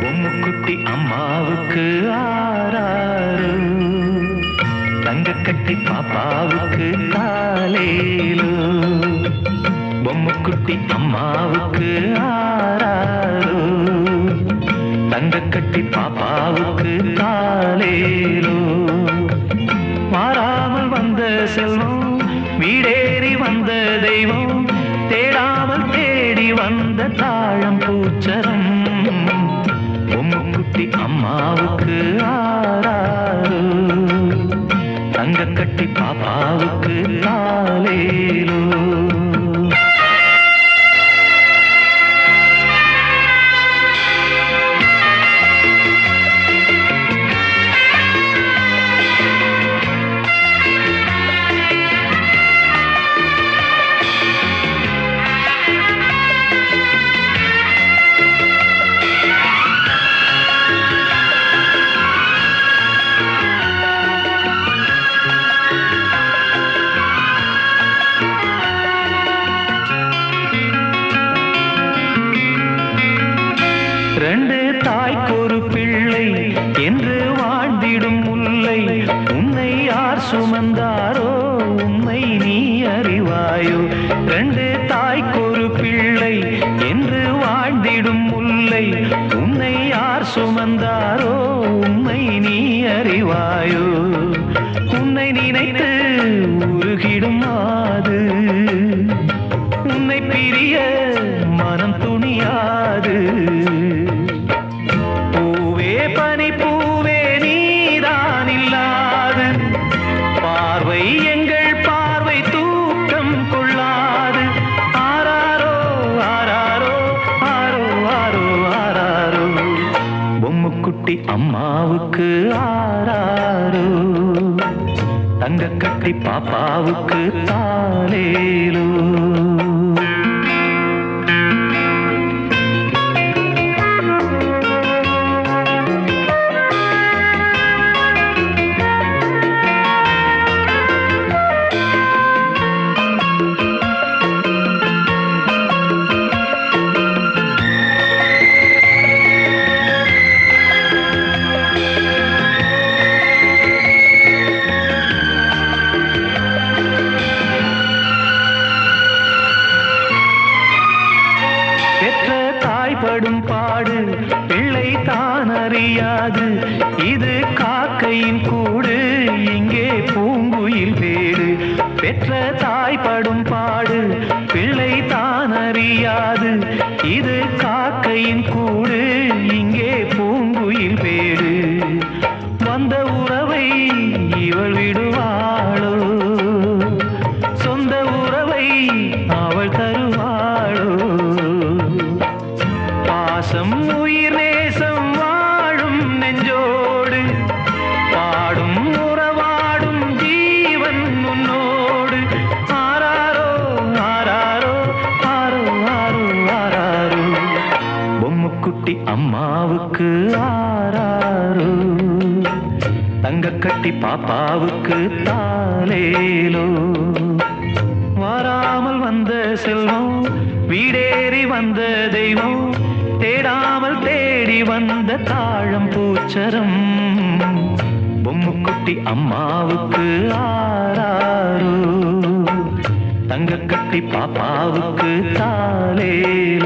பொம்முக்குட்டி அம்மாவுக்கு ஆராரு, தங்கக்கட்டி பாப்பாவுக்கு தாலேலோ. பொம்முக்குட்டி அம்மாவுக்கு ஆராரு, தங்கக்கட்டி பாப்பாவுக்கு தாலேலோ. மாறாமல் வந்த செல்வம், வீடேறி வந்த தெய்வம், தேடாமல் தேடி வந்த தாழம் பூச்சரம். பொம்முக்குட்டி அம்மாவுக்கு ஆராரு, தங்கக்கட்டி பாப்பாவுக்கு தாலேலோ. ரெண்டு தாய்க்கொரு பிள்ளை என்று வாழ்ந்திடும் முல்லை, உன்னை யார் சுமந்தாரோ உண்மை நீ அறிவாயோ. ரெண்டு தாய்க்கொரு பிள்ளை என்று வாழ்ந்திடும் முல்லை, உன்னை யார் சுமந்தாரோ உண்மை நீ அறிவாயோ. உன்னை நினைத்து உருகிடும் மாது, உன்னை பிரிய மனம் துணியாது. பூவே பனி பூவே நீதான் இல்லாது, பார்வை எங்கள் பார்வை தூக்கம் கொள்ளாது. ஆராரோ ஆராரோ ஆரோ ஆரோ ஆராரோ, பொம்முக்குட்டி அம்மாவுக்கு ஆராரோ, தங்கக்கட்டி பாப்பாவுக்கு தாலேலோ. பெற்ற தாய்படும் பாடு பிள்ளை தான் அறியாது, இது காக்கையின் கூடு இங்கே பூங்குயில் வேடு. பெற்ற தாய்படும் பாடு பிள்ளை தான் அறியாது, இது காக்கையின் கூடு இங்கே பூங்குயில் வேடு. வந்த உறவை இவள் விடுவாளோ, சொந்த உறவை அவள் தருவாளோ. பாசம் உயிர் நேசம் வாழும் நெஞ்சோடு, பாடும் உறவாடும் ஜீவன் உன்னோடு. ஆராரோ ஆராரோ ஆரோ ஆரோ ஆராரோ, பொம்முக்குட்டி அம்மாவுக்கு ஆராரோ, தங்கக்கட்டி பாப்பாவுக்கு தாலேலோ. வாராமல் வந்த செல்வம், வீடேறி வந்த தெய்வம், தேடாமல் தேடி வந்த தாழம் பூச்சரம். பொம்முக்குட்டி அம்மாவுக்கு ஆராரோ, தங்கக்கட்டி பாப்பாவுக்கு தாலேலோ.